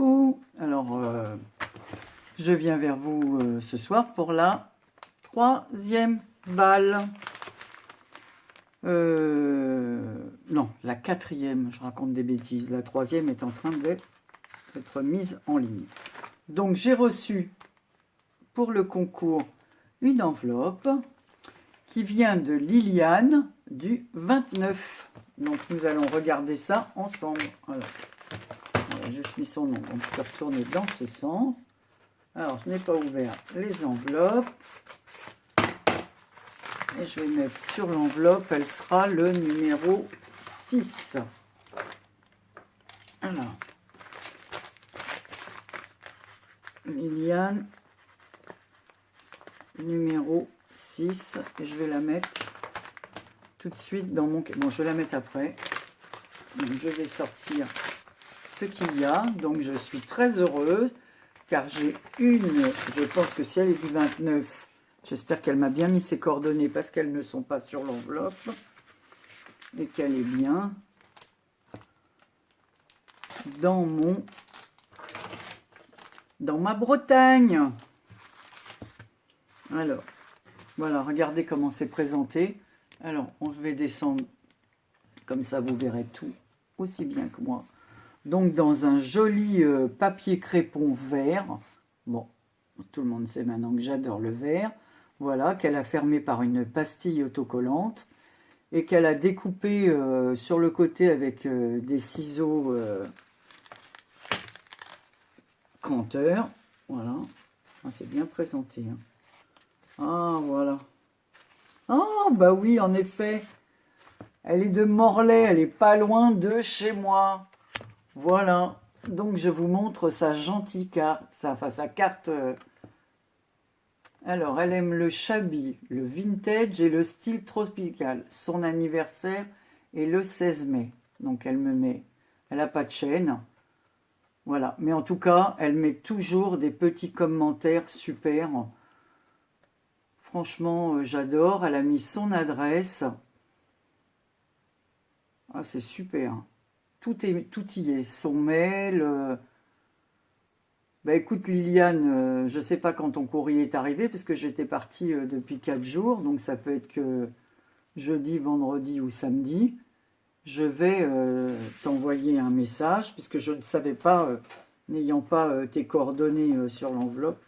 Coucou, alors je viens vers vous ce soir pour la 3e balle. Non, la 4e, je raconte des bêtises. La 3e est en train d'être mise en ligne. Donc j'ai reçu pour le concours une enveloppe qui vient de Liliane du 29. Donc nous allons regarder ça ensemble. Voilà, je suis son nom, donc je peux retourner dans ce sens. Alors je n'ai pas ouvert les enveloppes. Et je vais mettre sur l'enveloppe, elle sera le numéro 6. Alors, Liliane, numéro 6. Et je vais la mettre tout de suite dans mon... Bon, je vais la mettre après. Donc, je vais sortir ce qu'il y a. Donc, je suis très heureuse car j'ai une... Je pense que si elle est du 29... J'espère qu'elle m'a bien mis ses coordonnées parce qu'elles ne sont pas sur l'enveloppe et qu'elle est bien dans ma Bretagne. Alors, voilà, regardez comment c'est présenté. Alors, on va descendre comme ça, vous verrez tout aussi bien que moi. Donc, dans un joli papier crépon vert. Bon, tout le monde sait maintenant que j'adore le vert. Voilà, qu'elle a fermé par une pastille autocollante et qu'elle a découpé sur le côté avec des ciseaux cranteurs. Voilà, ah, c'est bien présenté. Hein. Ah, voilà. Ah, bah oui, en effet. Elle est de Morlaix, elle est pas loin de chez moi. Voilà, donc je vous montre sa gentille carte, sa carte... Alors, elle aime le shabby, le vintage et le style tropical. Son anniversaire est le 16 mai. Donc, elle me met... Elle n'a pas de chaîne. Voilà. Mais en tout cas, elle met toujours des petits commentaires super. Franchement, j'adore. Elle a mis son adresse. Ah, c'est super. Tout y est. Son mail... Bah écoute Liliane, je ne sais pas quand ton courrier est arrivé, parce que j'étais partie depuis 4 jours, donc ça peut être que jeudi, vendredi ou samedi. Je vais t'envoyer un message, puisque je ne savais pas, n'ayant pas tes coordonnées sur l'enveloppe.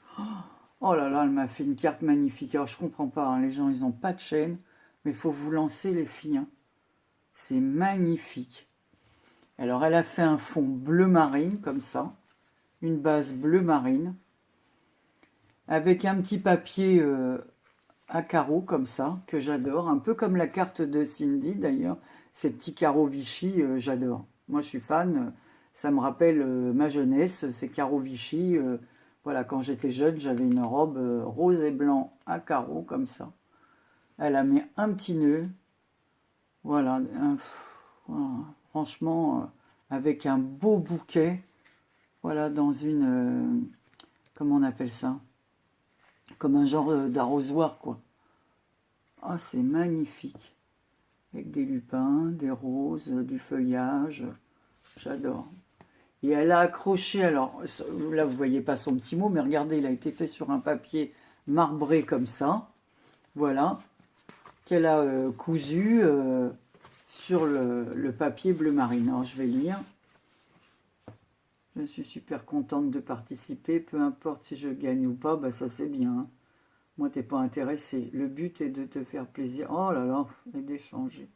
Oh là là, elle m'a fait une carte magnifique. Alors je comprends pas, hein, les gens ils n'ont pas de chaîne, mais il faut vous lancer les filles. Hein. C'est magnifique. Alors elle a fait un fond bleu marine, comme ça. Une base bleu marine, avec un petit papier à carreaux comme ça, que j'adore, un peu comme la carte de Cindy d'ailleurs, ces petits carreaux Vichy, j'adore. Moi je suis fan, ça me rappelle ma jeunesse, ces carreaux Vichy, voilà, quand j'étais jeune, j'avais une robe rose et blanc à carreaux comme ça. Elle a mis un petit nœud, voilà, voilà franchement, avec un beau bouquet. Voilà, dans une... comment on appelle ça? Comme un genre d'arrosoir, quoi. Ah, c'est magnifique. Avec des lupins, des roses, du feuillage. J'adore. Et elle a accroché, alors, là, vous voyez pas son petit mot, mais regardez, il a été fait sur un papier marbré comme ça. Voilà. Qu'elle a cousu sur le papier bleu marine. Alors, je vais lire. Je suis super contente de participer, peu importe si je gagne ou pas, bah ça c'est bien. Hein. Moi, t'es pas intéressé. Le but est de te faire plaisir. Oh là là, et d'échanger.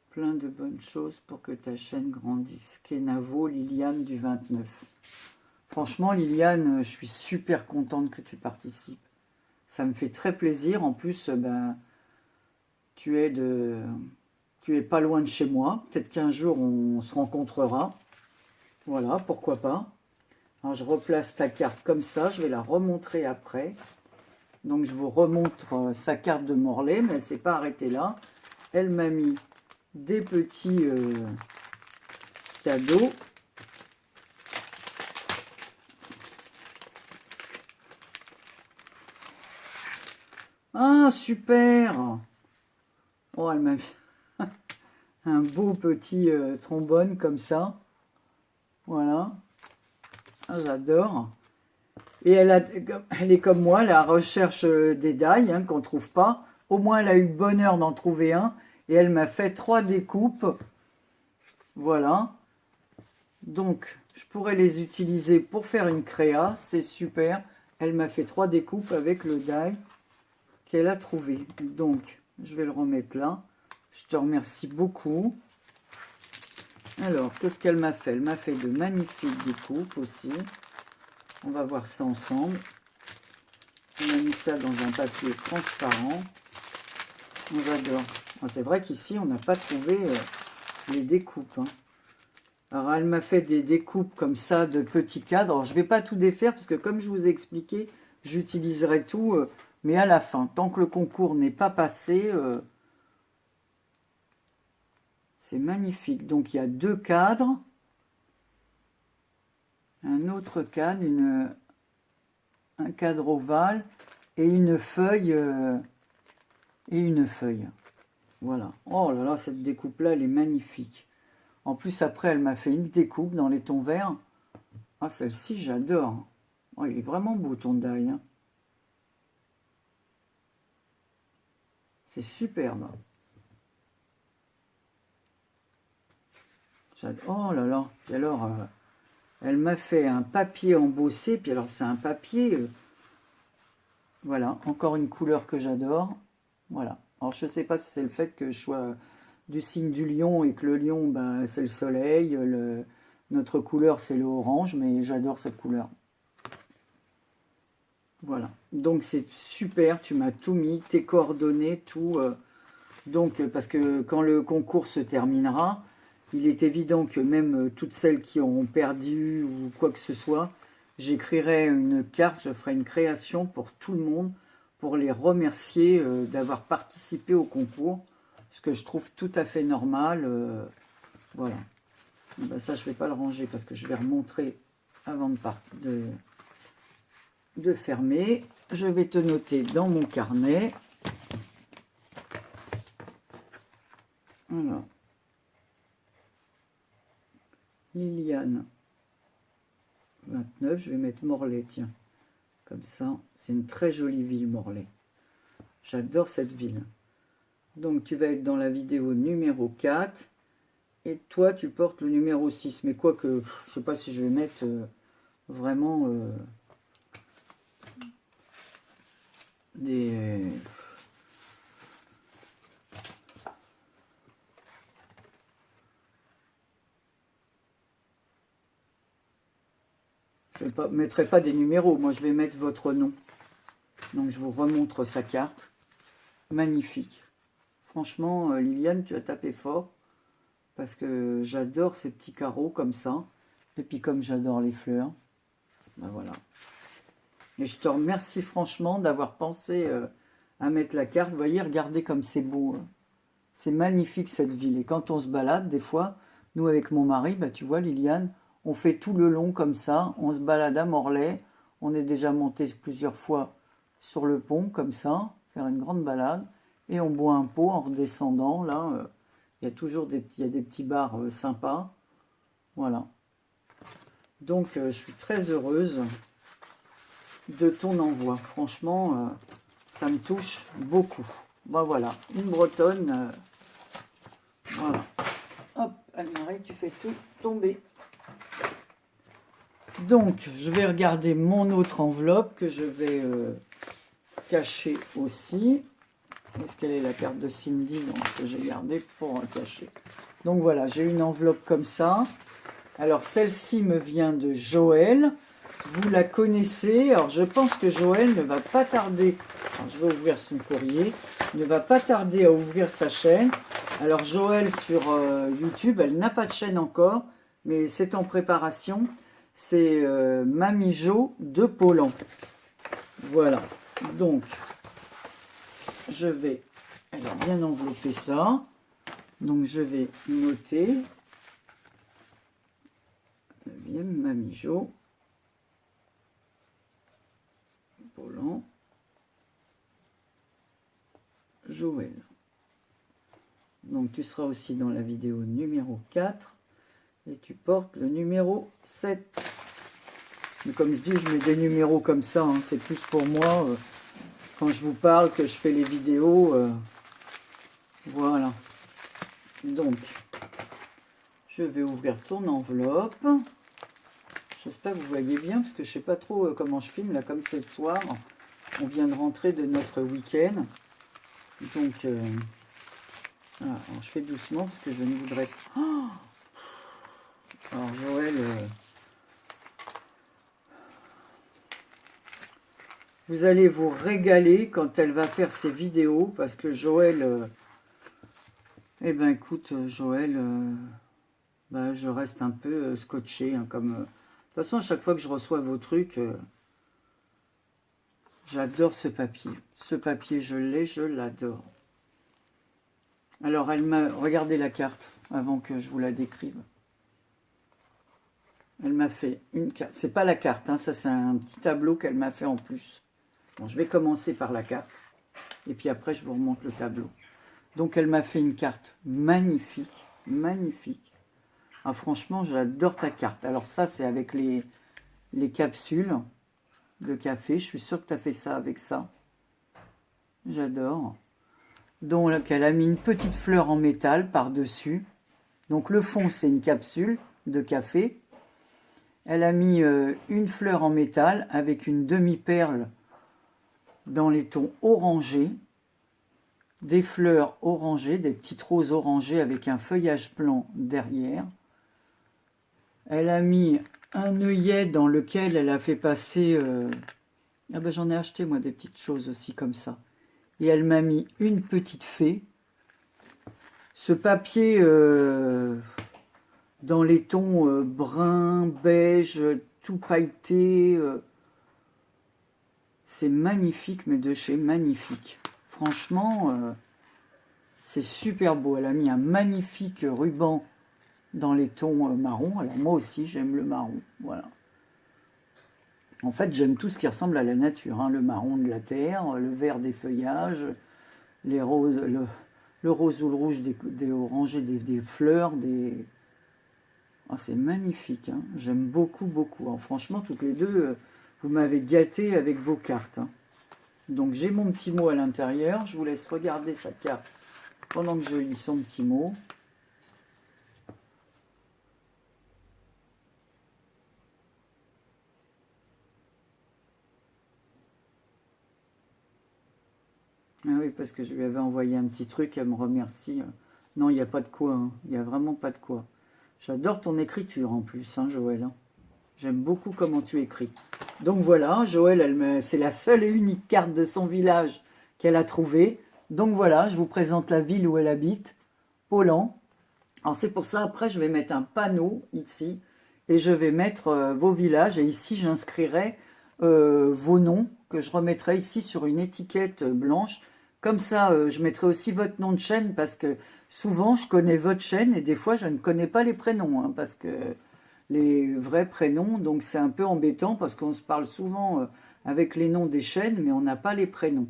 Plein de bonnes choses pour que ta chaîne grandisse. Kenavo, Liliane du 29. Franchement, Liliane, je suis super contente que tu participes. Ça me fait très plaisir. En plus, ben, tu es pas loin de chez moi. Peut-être qu'un jour, on se rencontrera. Voilà, pourquoi pas. Alors, je replace ta carte comme ça. Je vais la remontrer après. Donc, je vous remontre sa carte de Morlaix, mais elle ne s'est pas arrêtée là. Elle m'a mis des petits cadeaux. Ah, super! Oh, elle m'a mis un beau petit trombone comme ça. Voilà. Ah, j'adore. Et elle est comme moi, la recherche des die hein, qu'on ne trouve pas. Au moins, elle a eu le bonheur d'en trouver un. Et elle m'a fait 3 découpes. Voilà. Donc, je pourrais les utiliser pour faire une créa. C'est super. Elle m'a fait 3 découpes avec le die qu'elle a trouvé. Donc, je vais le remettre là. Je te remercie beaucoup. Alors, qu'est-ce qu'elle m'a fait? Elle m'a fait de magnifiques découpes aussi. On va voir ça ensemble. On a mis ça dans un papier transparent. J'adore. C'est vrai qu'ici, on n'a pas trouvé les découpes. Hein. Alors, elle m'a fait des découpes comme ça de petits cadres. Alors, je ne vais pas tout défaire parce que comme je vous ai expliqué, j'utiliserai tout, mais à la fin. Tant que le concours n'est pas passé, c'est magnifique. Donc, il y a 2 cadres. Un autre cadre, un cadre ovale et une feuille. Voilà. Oh là là, cette découpe-là, elle est magnifique. En plus, après, elle m'a fait une découpe dans les tons verts. Ah, celle-ci, j'adore. Oh, il est vraiment beau, ton die. Hein. C'est superbe. Oh là là. Et alors, elle m'a fait un papier embossé. Puis alors, c'est un papier... voilà, encore une couleur que j'adore. Voilà. Alors, je ne sais pas si c'est le fait que je sois du signe du lion et que le lion, ben, c'est le soleil. Notre couleur, c'est le orange, mais j'adore cette couleur. Voilà. Donc, c'est super. Tu m'as tout mis, tes coordonnées, tout. Donc, parce que quand le concours se terminera, il est évident que même toutes celles qui auront perdu ou quoi que ce soit, j'écrirai une carte, je ferai une création pour tout le monde, pour les remercier d'avoir participé au concours, ce que je trouve tout à fait normal. Voilà. Ben ça, je ne vais pas le ranger parce que je vais remontrer avant de fermer. Je vais te noter dans mon carnet. Voilà. Liliane 29, je vais mettre Morlaix, tiens. Comme ça, c'est une très jolie ville, Morlaix. J'adore cette ville. Donc, tu vas être dans la vidéo numéro 4. Et toi, tu portes le numéro 6. Mais quoique, je ne sais pas si je vais mettre vraiment des... Je ne mettrai pas des numéros. Moi, je vais mettre votre nom. Donc, je vous remontre sa carte. Magnifique. Franchement, Liliane, tu as tapé fort. Parce que j'adore ces petits carreaux comme ça. Et puis comme j'adore les fleurs. Ben voilà. Et je te remercie franchement d'avoir pensé à mettre la carte. Vous voyez, regardez comme c'est beau. Hein. C'est magnifique cette ville. Et quand on se balade, des fois, nous avec mon mari, bah, tu vois Liliane, on fait tout le long comme ça. On se balade à Morlaix. On est déjà monté plusieurs fois sur le pont comme ça, faire une grande balade. Et on boit un pot en redescendant là. Il y a toujours des petits bars sympas. Voilà. Donc, je suis très heureuse de ton envoi. Franchement, ça me touche beaucoup. Ben voilà, une bretonne. Voilà. Hop, Anne-Marie, tu fais tout tomber. Donc, je vais regarder mon autre enveloppe que je vais cacher aussi. Est-ce qu'elle est la carte de Cindy? Non, que j'ai gardée pour cacher. Donc voilà, j'ai une enveloppe comme ça. Alors celle-ci me vient de Joël. Vous la connaissez. Alors je pense que Joël ne va pas tarder. Alors, je vais ouvrir son courrier. Ne va pas tarder à ouvrir sa chaîne. Alors Joël sur YouTube, elle n'a pas de chaîne encore, mais c'est en préparation. C'est Mamie Jo de Poland. Voilà. Donc je vais alors bien envelopper ça. Donc je vais noter 9e Mamie Jo Poland Joël. Donc tu seras aussi dans la vidéo numéro 4 et tu portes le numéro 7. Mais comme je dis, je mets des numéros comme ça, hein, c'est plus pour moi, quand je vous parle, que je fais les vidéos, voilà. Donc, je vais ouvrir ton enveloppe. J'espère que vous voyez bien, parce que je ne sais pas trop comment je filme, là, comme c'est le soir. On vient de rentrer de notre week-end. Donc, voilà, alors je fais doucement, parce que je ne voudrais pas... Oh, alors, Joël... vous allez vous régaler quand elle va faire ses vidéos, parce que Joël... eh ben, écoute, Joël... bah, je reste un peu scotché, hein, comme... de toute façon, à chaque fois que je reçois vos trucs... j'adore ce papier. Ce papier, je l'ai, je l'adore. Alors, elle m'a... regardez la carte, avant que je vous la décrive. Elle m'a fait une carte. C'est pas la carte, hein, ça c'est un petit tableau qu'elle m'a fait en plus. Bon, je vais commencer par la carte. Et puis après, je vous remonte le tableau. Donc, elle m'a fait une carte magnifique. Magnifique. Ah, franchement, j'adore ta carte. Alors ça, c'est avec les capsules de café. Je suis sûre que tu as fait ça avec ça. J'adore. Donc, elle a mis une petite fleur en métal par-dessus. Donc, le fond, c'est une capsule de café. Elle a mis une fleur en métal avec une demi-perle dans les tons orangés. Des fleurs orangées, des petites roses orangées avec un feuillage blanc derrière. Elle a mis un œillet dans lequel elle a fait passer... ah ben j'en ai acheté moi des petites choses aussi comme ça. Et elle m'a mis une petite fée. Ce papier dans les tons brun, beige, tout pailleté. C'est magnifique, mais de chez magnifique. Franchement, c'est super beau. Elle a mis un magnifique ruban dans les tons marron. Alors moi aussi, j'aime le marron. Voilà. En fait, j'aime tout ce qui ressemble à la nature. Hein. Le marron de la terre, le vert des feuillages, les roses, le rose ou le rouge des orangés, des fleurs, des... Oh, c'est magnifique. Hein. J'aime beaucoup, beaucoup. Hein. Franchement, toutes les deux, vous m'avez gâté avec vos cartes. Hein. Donc, j'ai mon petit mot à l'intérieur. Je vous laisse regarder sa carte pendant que je lis son petit mot. Ah oui, parce que je lui avais envoyé un petit truc, elle me remercie. Non, il n'y a pas de quoi, hein. Il n'y a vraiment pas de quoi. J'adore ton écriture en plus, hein, Joël. Hein. J'aime beaucoup comment tu écris. Donc voilà, Joël, c'est la seule et unique carte de son village qu'elle a trouvée. Donc voilà, je vous présente la ville où elle habite, Paulan. Alors c'est pour ça, après, je vais mettre un panneau ici et je vais mettre vos villages. Et ici, j'inscrirai vos noms que je remettrai ici sur une étiquette blanche. Comme ça, je mettrai aussi votre nom de chaîne parce que souvent, je connais votre chaîne et des fois, je ne connais pas les prénoms. Hein, parce que les vrais prénoms, donc c'est un peu embêtant parce qu'on se parle souvent avec les noms des chaînes, mais on n'a pas les prénoms.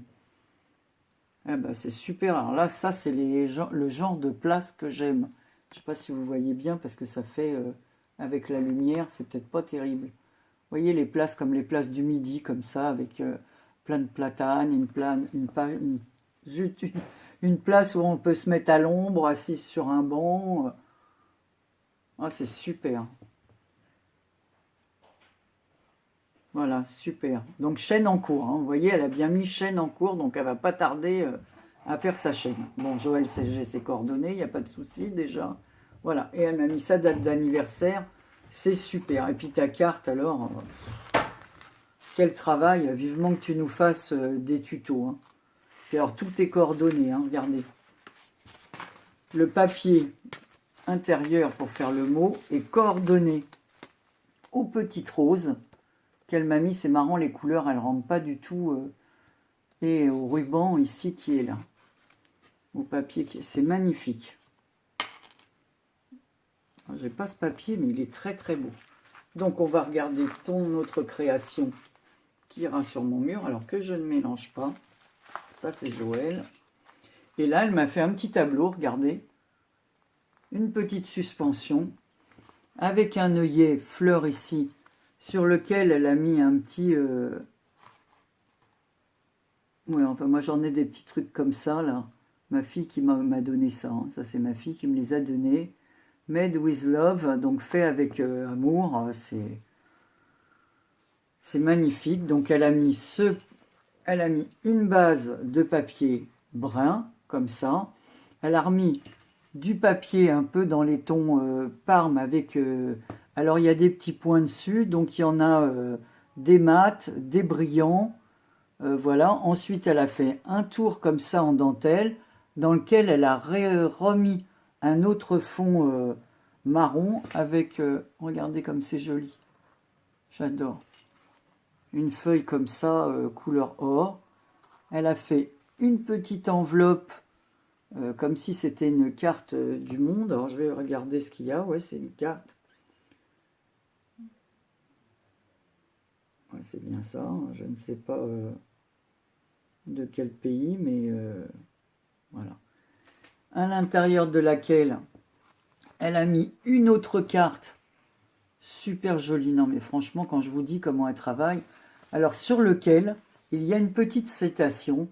Eh ben, c'est super. Alors là, ça, c'est le genre de place que j'aime. Je ne sais pas si vous voyez bien parce que ça fait, avec la lumière, c'est peut-être pas terrible. Vous voyez les places comme les places du midi, comme ça, avec plein de platanes, une place où on peut se mettre à l'ombre, assis sur un banc. Ah, c'est super. Voilà, super. Donc, chaîne en cours. Hein. Vous voyez, elle a bien mis chaîne en cours, donc elle va pas tarder à faire sa chaîne. Bon, Joël, j'ai ses coordonnées, il n'y a pas de souci déjà. Voilà, et elle m'a mis sa date d'anniversaire. C'est super. Et puis ta carte, alors, quel travail. Vivement que tu nous fasses des tutos. Hein. Et alors, tout est coordonné, hein, regardez. Le papier intérieur pour faire le mot est coordonné aux petites roses qu'elle m'a mis. C'est marrant, les couleurs, elles ne rentrent pas du tout. Et au ruban ici qui est là. Au papier, c'est magnifique. J'ai pas ce papier, mais il est très très beau. Donc on va regarder ton autre création qui ira sur mon mur, alors que je ne mélange pas. Ça c'est Joël. Et là, elle m'a fait un petit tableau, regardez. Une petite suspension avec un œillet fleur ici sur lequel elle a mis un petit... Ouais, enfin, moi, j'en ai des petits trucs comme ça, là. Ma fille qui m'a donné ça. Hein. Ça, c'est ma fille qui me les a donnés. Made with love, donc fait avec amour. C'est magnifique. Donc, elle a mis une base de papier brun, comme ça. Elle a remis du papier un peu dans les tons parme avec... alors, il y a des petits points dessus. Donc, il y en a des mats, des brillants. Voilà. Ensuite, elle a fait un tour comme ça en dentelle, dans lequel elle a remis un autre fond marron avec... regardez comme c'est joli. J'adore. Une feuille comme ça, couleur or. Elle a fait une petite enveloppe, comme si c'était une carte du monde. Alors, je vais regarder ce qu'il y a. Ouais, c'est une carte. Ouais, c'est bien ça. Je ne sais pas... de quel pays, mais voilà. À l'intérieur de laquelle elle a mis une autre carte, super jolie. Non, mais franchement, quand je vous dis comment elle travaille, alors sur lequel il y a une petite citation,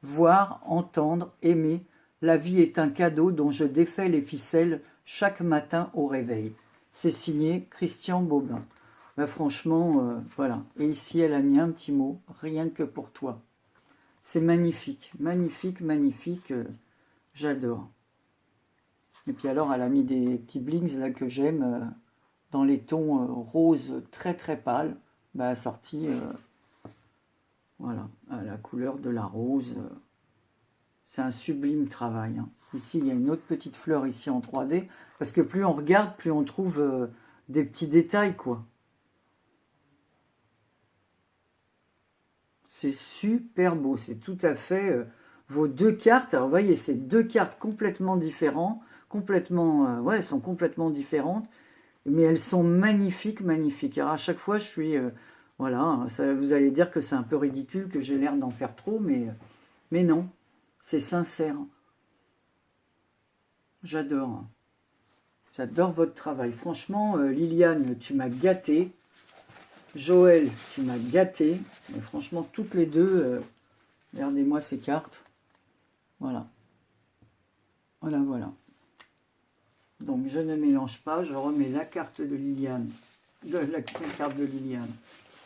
voir, entendre, aimer. La vie est un cadeau dont je défais les ficelles chaque matin au réveil. C'est signé Christian Bobin. Ben, franchement, voilà. Et ici, elle a mis un petit mot, rien que pour toi. C'est magnifique, magnifique, magnifique. J'adore. Et puis alors, elle a mis des petits blings là que j'aime dans les tons roses très très pâles. Bah, assortis, voilà, à la couleur de la rose. C'est un sublime travail. Hein. Ici, il y a une autre petite fleur ici en 3D. Parce que plus on regarde, plus on trouve des petits détails, quoi. C'est super beau. C'est tout à fait vos deux cartes. Alors, vous voyez, c'est deux cartes complètement différentes. Complètement, ouais, elles sont complètement différentes. Mais elles sont magnifiques, magnifiques. Alors, à chaque fois, je suis... voilà, ça, vous allez dire que c'est un peu ridicule, que j'ai l'air d'en faire trop, mais non. C'est sincère. J'adore. J'adore votre travail. Franchement, Liliane, tu m'as gâté. Joël, tu m'as gâté. Mais franchement, toutes les deux, regardez-moi ces cartes. Voilà. Voilà, voilà. Donc, je ne mélange pas. Je remets la carte de Liliane, la carte de Liliane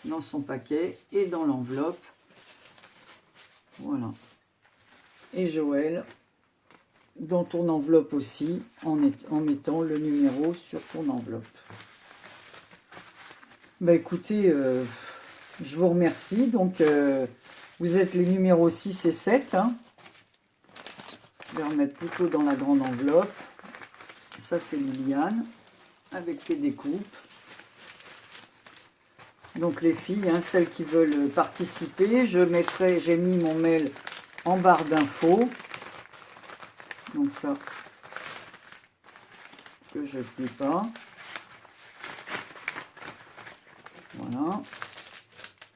dans son paquet et dans l'enveloppe. Voilà. Et Joël, dans ton enveloppe aussi, en mettant le numéro sur ton enveloppe. Bah écoutez, je vous remercie. Donc, vous êtes les numéros 6 et 7. Hein. Je vais remettre plutôt dans la grande enveloppe. Ça, c'est Liliane, avec les découpes. Donc, les filles, hein, celles qui veulent participer, j'ai mis mon mail en barre d'infos. Donc, ça, que je ne plie pas. Voilà.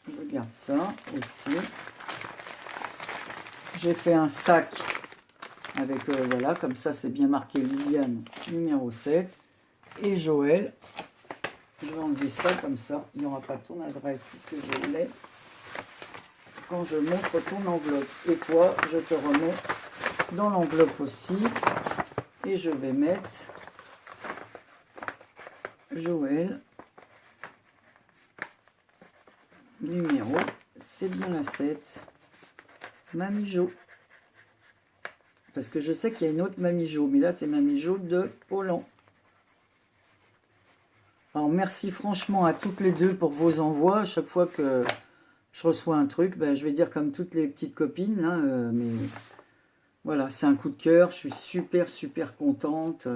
Je garde ça aussi. J'ai fait un sac avec, voilà, comme ça c'est bien marqué Liliane numéro 7. Et Joël, je vais enlever ça comme ça, il n'y aura pas ton adresse puisque je l'ai quand je montre ton enveloppe. Et toi, je te remets dans l'enveloppe aussi. Et je vais mettre Joël numéro, c'est bien la 7. Mamie Jo. Parce que je sais qu'il y a une autre Mamie Jo, mais là c'est Mamie Jo de Poland. Alors merci franchement à toutes les deux pour vos envois. À chaque fois que je reçois un truc, ben, je vais dire comme toutes les petites copines, là, mais voilà, c'est un coup de cœur. Je suis super super contente.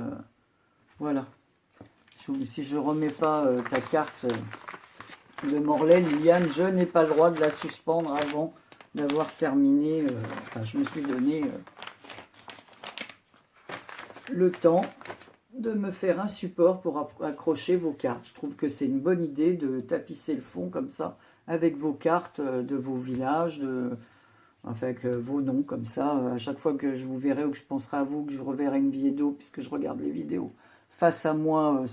Voilà. Si je remets pas ta carte de Morlaix, Liliane, je n'ai pas le droit de la suspendre avant d'avoir terminé. Enfin, je me suis donné le temps de me faire un support pour accrocher vos cartes. Je trouve que c'est une bonne idée de tapisser le fond comme ça avec vos cartes de vos villages, avec vos noms comme ça. À chaque fois que je vous verrai ou que je penserai à vous, que je reverrai une vidéo, puisque je regarde les vidéos face à moi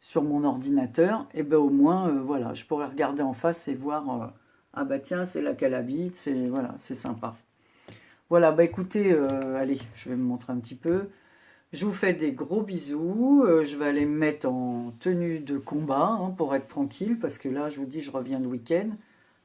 sur mon ordinateur, et ben au moins, voilà, je pourrais regarder en face et voir, ah bah tiens, c'est là qu'elle habite, c'est voilà, c'est sympa. Voilà, bah écoutez, allez, je vais me montrer un petit peu. Je vous fais des gros bisous. Je vais aller me mettre en tenue de combat hein, pour être tranquille parce que là, je vous dis, je reviens de week-end.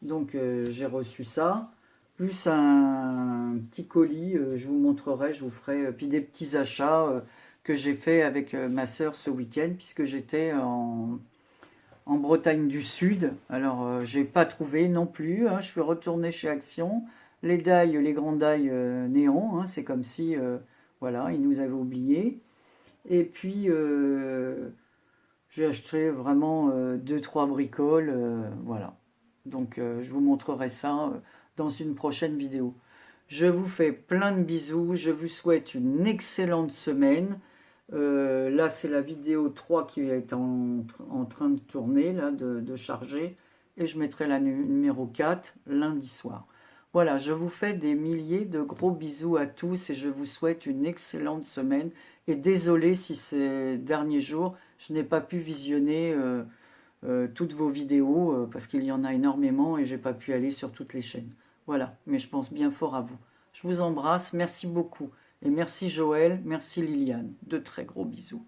Donc, j'ai reçu ça. Plus un petit colis, je vous montrerai, je vous ferai. Puis des petits achats que j'ai fait avec ma sœur ce week-end puisque j'étais en Bretagne du Sud. Alors, j'ai pas trouvé non plus. Hein. Je suis retourné chez Action. Les dailles, les grands dailles néons. Hein, c'est comme si, voilà, ils nous avaient oubliés. Et puis, j'ai acheté vraiment deux, trois bricoles. Voilà. Donc, je vous montrerai ça dans une prochaine vidéo. Je vous fais plein de bisous. Je vous souhaite une excellente semaine. Là, c'est la vidéo 3 qui est en train de tourner, là, de charger. Et je mettrai la numéro 4 lundi soir. Voilà, je vous fais des milliers de gros bisous à tous et je vous souhaite une excellente semaine. Et désolé si ces derniers jours, je n'ai pas pu visionner toutes vos vidéos parce qu'il y en a énormément et j'ai pas pu aller sur toutes les chaînes. Voilà, mais je pense bien fort à vous. Je vous embrasse, merci beaucoup. Et merci Joël, merci Liliane. De très gros bisous.